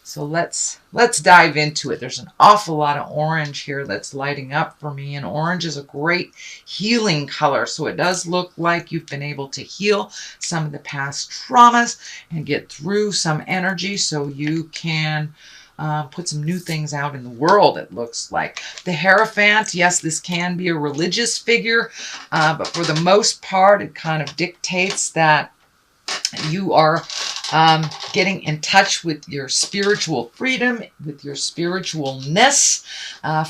So let's dive into it. There's an awful lot of orange here that's lighting up for me, and orange is a great healing color. So it does look like you've been able to heal some of the past traumas and get through some energy so you can put some new things out in the world, it looks like. The Hierophant, yes, this can be a religious figure, but for the most part, it kind of dictates that you are getting in touch with your spiritual freedom, with your spiritualness.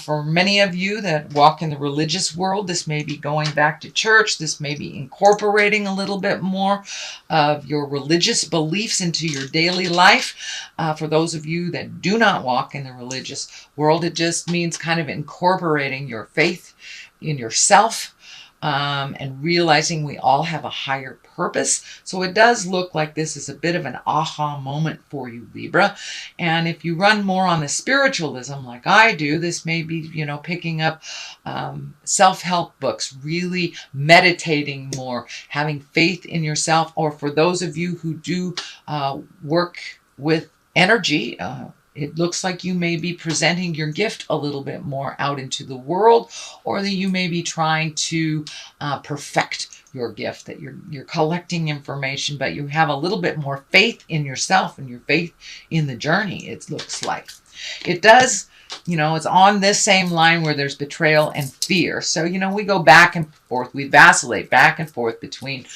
For many of you that walk in the religious world, this may be going back to church. This may be incorporating a little bit more of your religious beliefs into your daily life. For those of you that do not walk in the religious world, it just means kind of incorporating your faith in yourself. And realizing we all have a higher purpose. So it does look like this is a bit of an aha moment for you, Libra. And if you run more on the spiritualism like I do, this may be, picking up self-help books, really meditating more, having faith in yourself. Or for those of you who do work with energy, it looks like you may be presenting your gift a little bit more out into the world, or that you may be trying to perfect your gift, that you're collecting information, but you have a little bit more faith in yourself and your faith in the journey, it looks like. It does, it's on this same line where there's betrayal and fear. So, we go back and forth, we vacillate back and forth between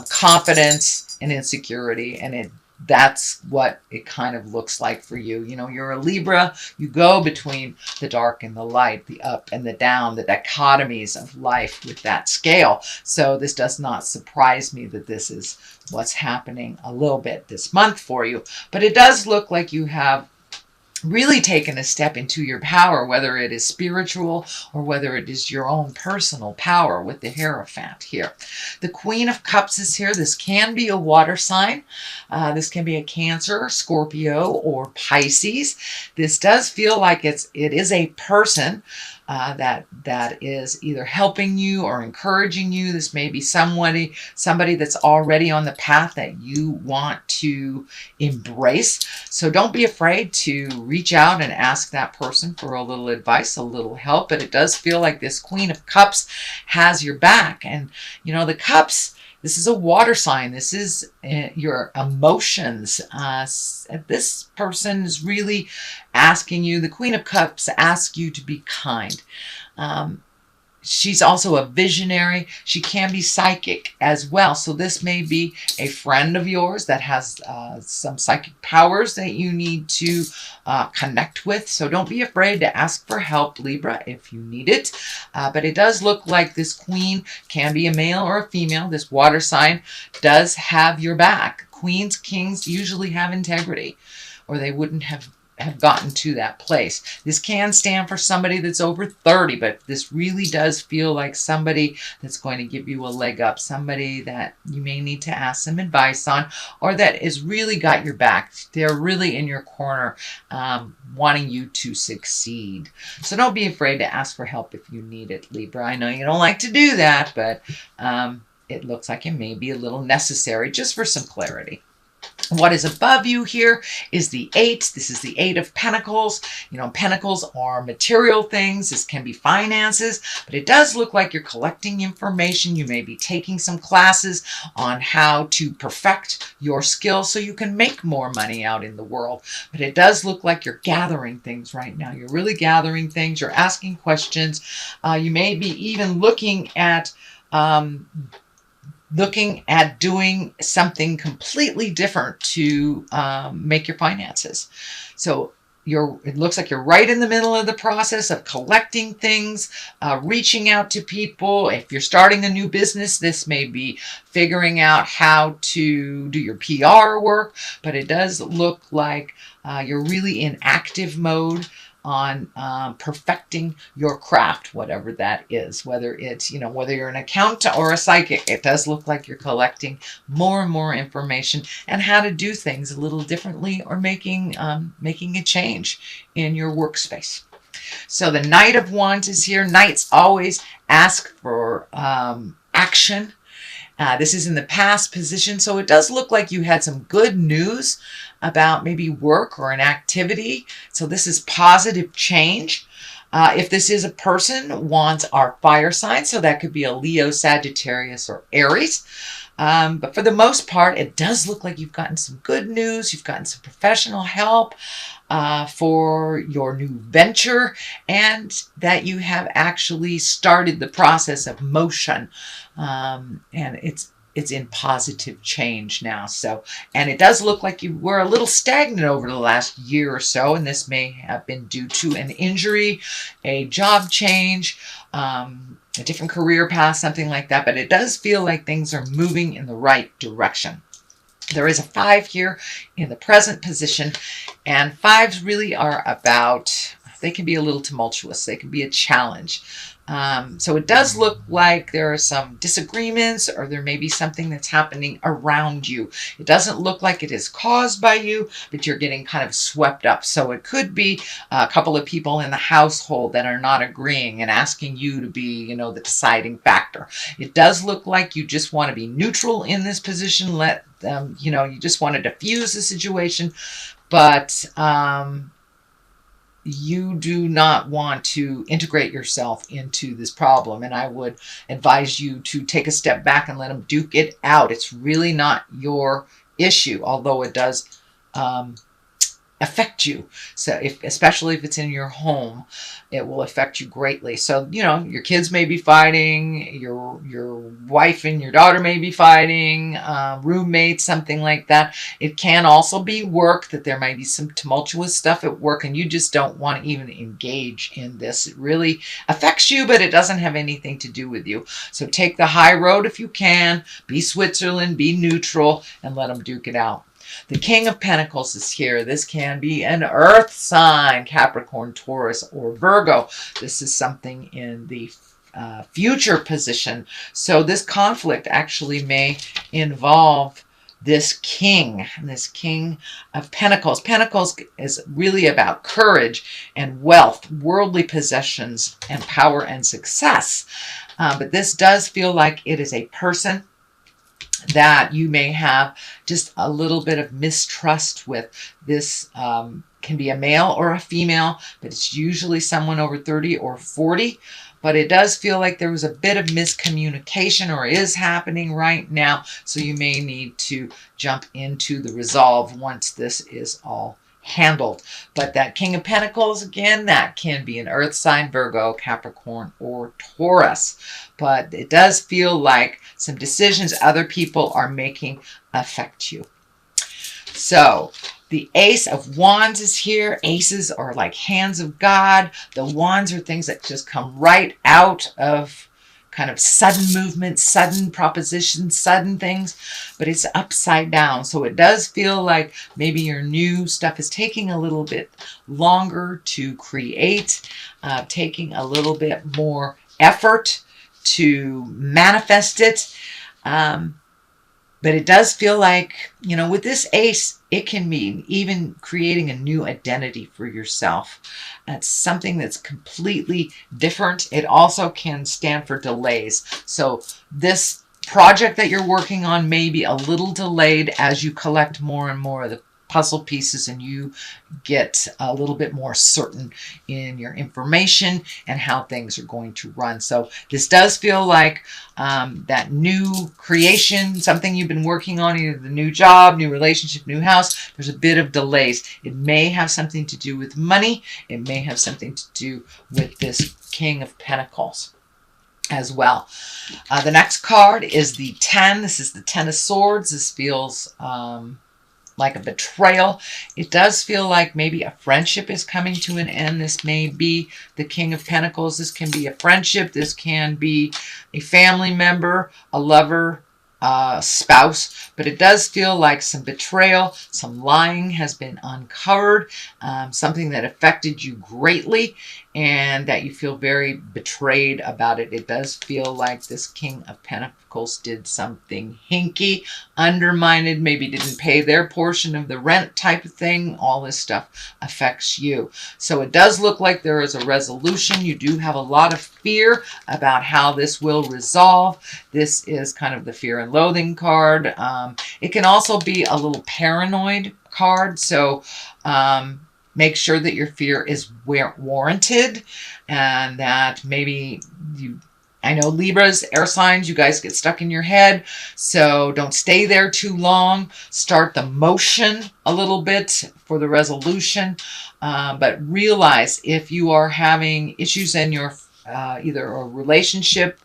confidence and insecurity, and that's what it kind of looks like for you. You're a Libra. You go between the dark and the light, the up and the down, the dichotomies of life with that scale. So this does not surprise me that this is what's happening a little bit this month for you. But it does look like you have really taken a step into your power, whether it is spiritual or whether it is your own personal power with the Hierophant here. The Queen of Cups is here. This can be a water sign. This can be a Cancer, Scorpio, or Pisces. This does feel like it is a person that is either helping you or encouraging you. This may be somebody that's already on the path that you want to embrace. So don't be afraid to reach out and ask that person for a little advice, a little help. But it does feel like this Queen of Cups has your back. And, the cups, this is a water sign. This is your emotions. This person is really asking you, the Queen of Cups asks you to be kind. She's also a visionary. She can be psychic as well. So this may be a friend of yours that has some psychic powers that you need to connect with. So don't be afraid to ask for help, Libra, if you need it. But it does look like this queen can be a male or a female. This water sign does have your back. Queens, kings usually have integrity, or they wouldn't have gotten to that place. This can stand for somebody that's over 30, but this really does feel like somebody that's going to give you a leg up, somebody that you may need to ask some advice on, or that has really got your back. They're really in your corner, wanting you to succeed. So don't be afraid to ask for help if you need it, Libra. I know you don't like to do that, but it looks like it may be a little necessary just for some clarity. What is above you here is the 8. This is the 8 of Pentacles. Pentacles are material things. This can be finances, but it does look like you're collecting information. You may be taking some classes on how to perfect your skills so you can make more money out in the world. But it does look like you're gathering things right now. You're really gathering things. You're asking questions. You may be even looking at doing something completely different to make your finances. So it looks like you're right in the middle of the process of collecting things, reaching out to people. If you're starting a new business, this may be figuring out how to do your PR work, but it does look like you're really in active mode on perfecting your craft, whatever that is, whether it's, whether you're an accountant or a psychic. It does look like you're collecting more and more information and how to do things a little differently, or making a change in your workspace. So the Knight of Wands is here. Knights always ask for action. This is in the past position, so it does look like you had some good news about maybe work or an activity. So this is positive change. If this is a person, wands are fire signs, so that could be a Leo, Sagittarius, or Aries. But for the most part, it does look like you've gotten some good news. You've gotten some professional help for your new venture, and that you have actually started the process of motion. And it's in positive change now. So, and it does look like you were a little stagnant over the last year or so, and this may have been due to an injury, a job change, a different career path, something like that. But it does feel like things are moving in the right direction. There is a 5 here in the present position, and 5s really are about, they can be a little tumultuous. They can be a challenge. So it does look like there are some disagreements, or there may be something that's happening around you. It doesn't look like it is caused by you, but you're getting kind of swept up. So it could be a couple of people in the household that are not agreeing and asking you to be, the deciding factor. It does look like you just want to be neutral in this position. Let them, you just want to diffuse the situation, but you do not want to integrate yourself into this problem. And I would advise you to take a step back and let them duke it out. It's really not your issue, although it does affect you. So especially if it's in your home, it will affect you greatly. So, your kids may be fighting, your wife and your daughter may be fighting, roommates, something like that. It can also be work, that there might be some tumultuous stuff at work, and you just don't want to even engage in this. It really affects you, but it doesn't have anything to do with you. So take the high road if you can. Be Switzerland, be neutral, and let them duke it out. The King of Pentacles is here. This can be an earth sign, Capricorn, Taurus, or Virgo. This is something in the future position. So this conflict actually may involve this king of Pentacles. Pentacles is really about courage and wealth, worldly possessions, and power and success. But this does feel like it is a person that you may have just a little bit of mistrust with. This can be a male or a female, but it's usually someone over 30 or 40. But it does feel like there was a bit of miscommunication, or is happening right now. So you may need to jump into the resolve once this is all handled. But that King of Pentacles, again, that can be an earth sign, Virgo, Capricorn, or Taurus. But it does feel like some decisions other people are making affect you. So the Ace of Wands is here. Aces are like hands of God. The wands are things that just come right out of kind of sudden movement, sudden propositions, sudden things, but it's upside down. So it does feel like maybe your new stuff is taking a little bit longer to create, taking a little bit more effort to manifest it. But it does feel like, with this ace, it can mean even creating a new identity for yourself. That's something that's completely different. It also can stand for delays. So this project that you're working on may be a little delayed as you collect more and more of the puzzle pieces, and you get a little bit more certain in your information and how things are going to run. So this does feel like that new creation, something you've been working on, either the new job, new relationship, new house. There's a bit of delays. It may have something to do with money. It may have something to do with this King of Pentacles as well. The next card is the 10. This is the 10 of Swords. This feels like a betrayal. It does feel like maybe a friendship is coming to an end. This may be the King of Pentacles. This can be a friendship. This can be a family member, a lover, spouse, but it does feel like some betrayal, some lying has been uncovered, something that affected you greatly and that you feel very betrayed about it. It does feel like this King of Pentacles did something hinky, undermined, maybe didn't pay their portion of the rent type of thing. All this stuff affects you. So it does look like there is a resolution. You do have a lot of fear about how this will resolve. This is kind of the fear and loathing card. It can also be a little paranoid card. So make sure that your fear is warranted and that maybe I know Libras, air signs, you guys get stuck in your head. So don't stay there too long. Start the motion a little bit for the resolution. But realize if you are having issues in your either a relationship,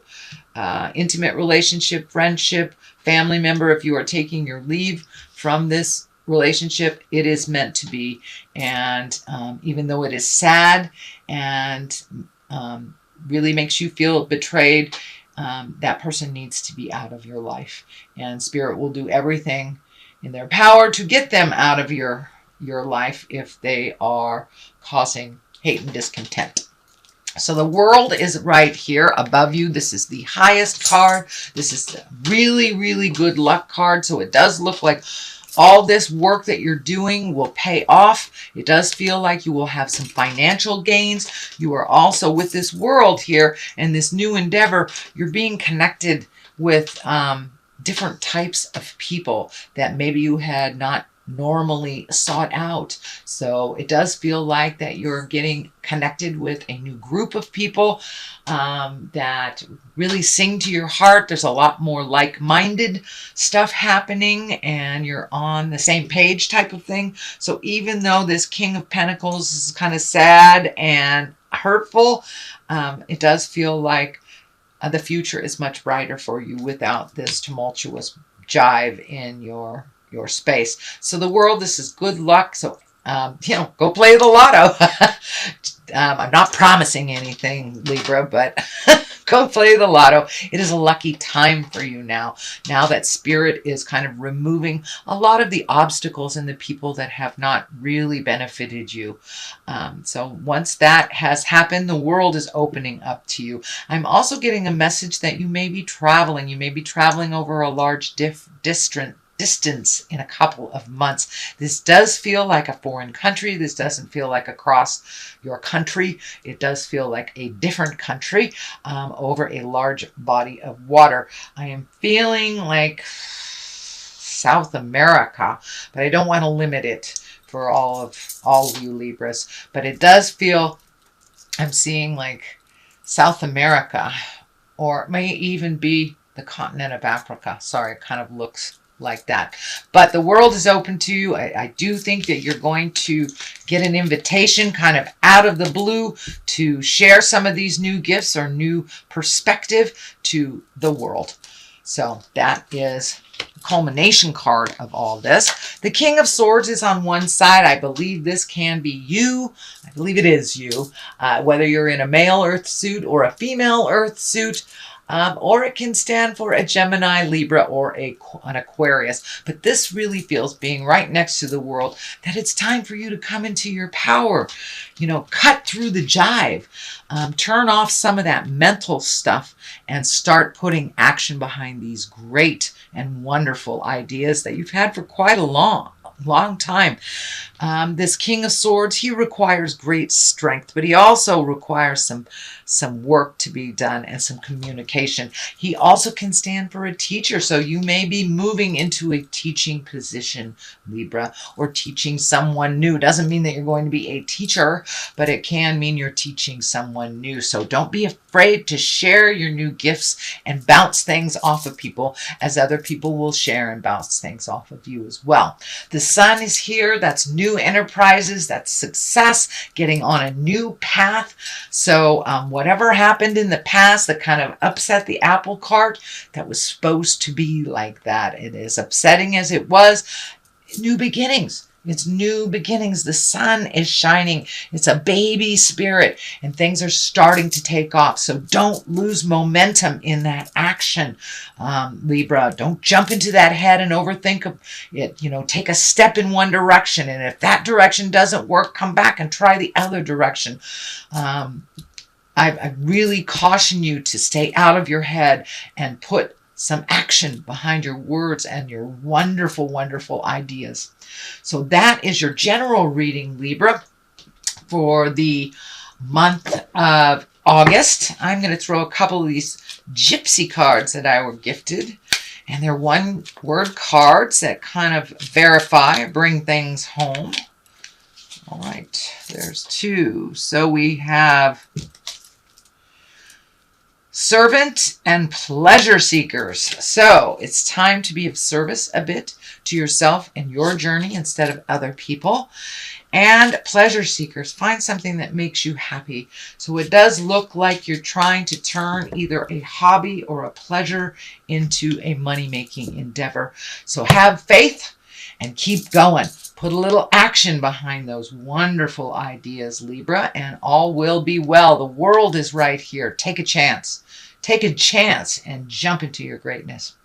intimate relationship, friendship, family member, if you are taking your leave from this relationship, it is meant to be. And even though it is sad and really makes you feel betrayed, that person needs to be out of your life. And Spirit will do everything in their power to get them out of your life if they are causing hate and discontent. So the World is right here above you. This is the highest card. This is a really, really good luck card. So it does look like all this work that you're doing will pay off. It does feel like you will have some financial gains. You are also with this World here and this new endeavor, you're being connected with different types of people that maybe you had not normally sought out. So it does feel like that you're getting connected with a new group of people that really sing to your heart. There's a lot more like-minded stuff happening and you're on the same page type of thing. So even though this King of Pentacles is kind of sad and hurtful, it does feel like the future is much brighter for you without this tumultuous jive in your space. So the World, this is good luck. So, go play the lotto. I'm not promising anything, Libra, but go play the lotto. It is a lucky time for you now. Now that Spirit is kind of removing a lot of the obstacles and the people that have not really benefited you. So once that has happened, the World is opening up to you. I'm also getting a message that you may be traveling. You may be traveling over a large distance in a couple of months. This does feel like a foreign country. This doesn't feel like across your country. It does feel like a different country over a large body of water. I am feeling like South America, but I don't want to limit it for all of you Libras. But it does feel, I'm seeing like South America, or it may even be the continent of Africa. Sorry, it kind of looks like that. But the World is open to you. I do think that you're going to get an invitation kind of out of the blue to share some of these new gifts or new perspective to the world. So that is the culmination card of all this. The King of Swords is on one side. I believe this can be you. I believe it is you. Whether you're in a male earth suit or a female earth suit, or it can stand for a Gemini, Libra, or an Aquarius. But this really feels, being right next to the World, that it's time for you to come into your power. Cut through the jive. Turn off some of that mental stuff and start putting action behind these great and wonderful ideas that you've had for quite a long time. This King of Swords, he requires great strength, but he also requires some work to be done and some communication. He also can stand for a teacher, so you may be moving into a teaching position, Libra, or teaching someone new. Doesn't mean that you're going to be a teacher, but it can mean you're teaching someone new. So don't be afraid to share your new gifts and bounce things off of people, as other people will share and bounce things off of you as well. The Sun is here. That's new enterprises. That's success, getting on a new path. So whatever happened in the past that kind of upset the apple cart, that was supposed to be like that. It is upsetting as it was. New beginnings. It's new beginnings. The sun is shining. It's a baby spirit, and things are starting to take off. So don't lose momentum in that action, Libra. Don't jump into that head and overthink it. Take a step in one direction, and if that direction doesn't work, come back and try the other direction. I really caution you to stay out of your head and put some action behind your words and your wonderful, wonderful ideas. So that is your general reading, Libra, for the month of August. I'm going to throw a couple of these gypsy cards that I were gifted. And they're one-word cards that kind of verify, bring things home. All right, there's two. So we have servant and pleasure seekers. So it's time to be of service a bit to yourself and your journey instead of other people. And pleasure seekers, find something that makes you happy. So it does look like you're trying to turn either a hobby or a pleasure into a money-making endeavor. So have faith and keep going. Put a little action behind those wonderful ideas, Libra, and all will be well. The world is right here. Take a chance. Take a chance and jump into your greatness.